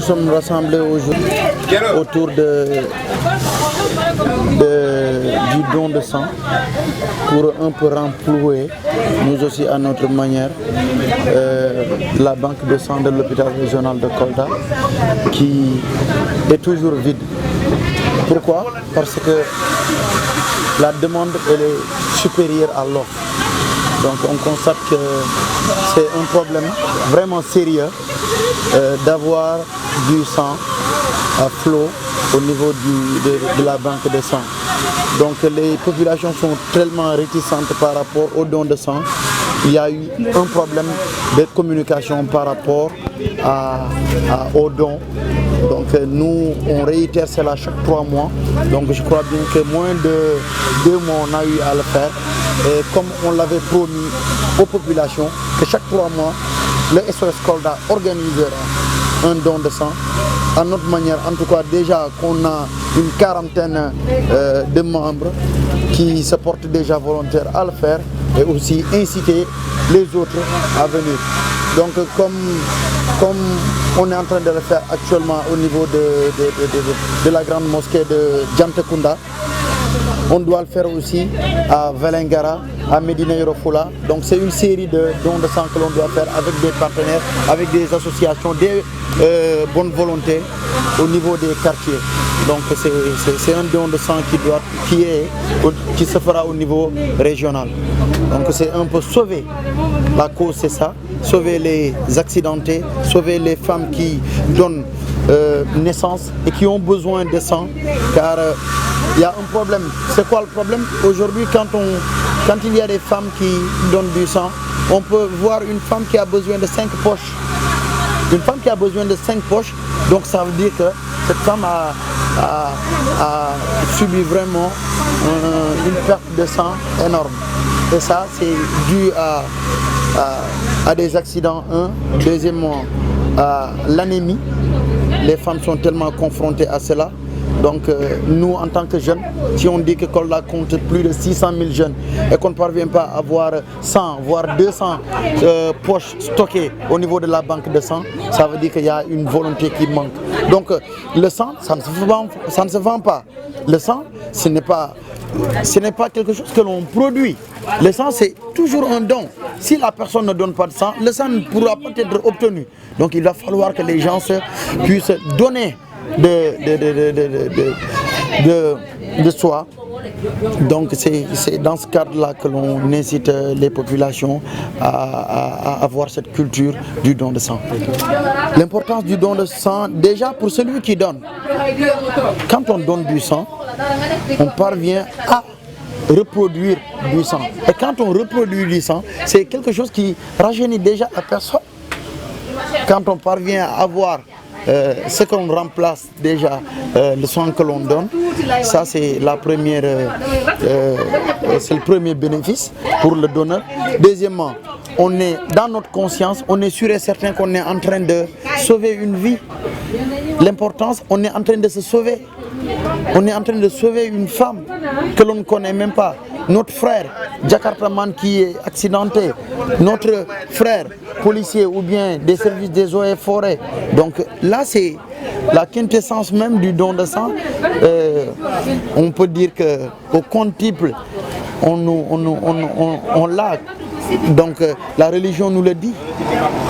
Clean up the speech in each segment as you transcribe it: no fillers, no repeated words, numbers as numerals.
sommes rassemblés aujourd'hui autour du don de sang pour un peu renflouer, nous aussi à notre manière, la banque de sang de l'hôpital régional de Kolda qui est toujours vide. Pourquoi? Parce que la demande elle est supérieure à l'offre. Donc on constate que c'est un problème vraiment sérieux d'avoir du sang à flot au niveau de la banque de sang. Donc les populations sont tellement réticentes par rapport au don de sang. Il y a eu un problème de communication par rapport au don. Donc nous, on réitère cela chaque 3 mois. Donc je crois bien que moins de 2 mois, on a eu à le faire. Et comme on l'avait promis aux populations, que chaque 3 mois, le SOS Kolda organisera un don de sang. À notre manière, en tout cas déjà qu'on a une quarantaine de membres qui se portent déjà volontaires à le faire et aussi inciter les autres à venir. Donc comme on est en train de le faire actuellement au niveau de la grande mosquée de Djantekunda, on doit le faire aussi à Velengara, à Medina Yoro Fula. Donc c'est une série de dons de sang que l'on doit faire avec des partenaires, avec des associations, des bonnes volontés au niveau des quartiers. Donc c'est un don de sang qui se fera au niveau régional. Donc c'est un peu sauver la cause, c'est ça, sauver les accidentés, sauver les femmes qui donnent naissance et qui ont besoin de sang, car il y a un problème. C'est quoi le problème? Aujourd'hui, quand il y a des femmes qui donnent du sang, on peut voir une femme qui a besoin de 5 poches. Une femme qui a besoin de 5 poches, donc ça veut dire que cette femme a subi vraiment une perte de sang énorme. Et ça, c'est dû à des accidents, deuxièmement, à l'anémie. Les femmes sont tellement confrontées à cela. Donc nous, en tant que jeunes, si on dit que Kolda compte plus de 600 000 jeunes et qu'on ne parvient pas à avoir 100, voire 200 poches stockées au niveau de la banque de sang, ça veut dire qu'il y a une volonté qui manque. Donc le sang, ça ne se vend pas. Le sang, ce n'est pas quelque chose que l'on produit. Le sang, c'est toujours un don. Si la personne ne donne pas de sang, le sang ne pourra pas être obtenu. Donc il va falloir que les gens puissent donner de soi. Donc c'est dans ce cadre-là que l'on incite les populations à avoir cette culture du don de sang. L'importance du don de sang, déjà pour celui qui donne. Quand on donne du sang, on parvient à reproduire du sang. Et quand on reproduit du sang, c'est quelque chose qui rajeunit déjà la personne. Quand on parvient à avoir ce qu'on remplace déjà le sang que l'on donne, ça c'est c'est le premier bénéfice pour le donneur. Deuxièmement, on est dans notre conscience, on est sûr et certain qu'on est en train de sauver une vie. L'importance, on est en train de se sauver. On est en train de sauver une femme que l'on ne connaît même pas. Notre frère, Jakartaman qui est accidenté, notre frère, policier ou bien des services des eaux et forêts. Donc là, c'est la quintessence même du don de sang. On peut dire qu'au quintuple, on l'a. Donc la religion nous le dit.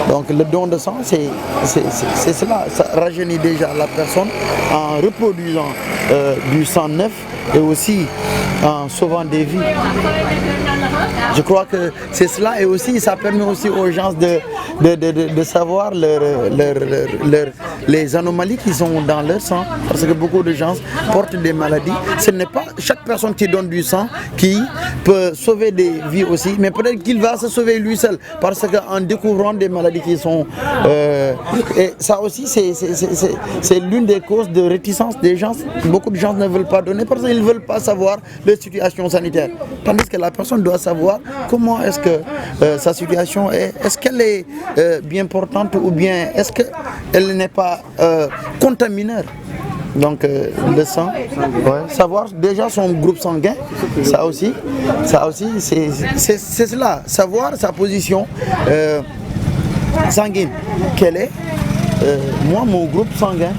Donc le don de sang, c'est cela. Ça rajeunit déjà la personne en reproduisant du sang neuf et aussi en sauvant des vies. Je crois que c'est cela, et aussi ça permet aussi aux gens de savoir les anomalies qui sont dans leur sang, parce que beaucoup de gens portent des maladies. Ce n'est pas chaque personne qui donne du sang qui peut sauver des vies aussi, mais peut-être qu'il va se sauver lui seul, parce qu'en découvrant des maladies qui sont... et ça aussi, c'est l'une des causes de réticence des gens. Beaucoup de gens ne veulent pas donner parce qu'ils ne veulent pas savoir leur situation sanitaire. Tandis que la personne doit savoir comment est-ce que sa situation est. Est-ce qu'elle est bien portante ou bien est-ce qu'elle n'est pas contamineur. Donc le sang, savoir déjà son groupe sanguin, ça aussi c'est cela, savoir sa position sanguine, quelle est, moi, mon groupe sanguin.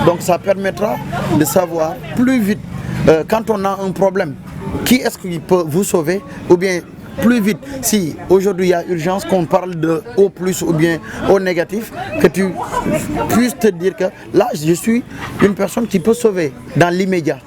Donc ça permettra de savoir plus vite quand on a un problème, qui est-ce qui peut vous sauver, ou bien plus vite, si aujourd'hui il y a urgence, qu'on parle de O+, ou bien O négatif, que tu puisses te dire que là je suis une personne qui peut sauver dans l'immédiat.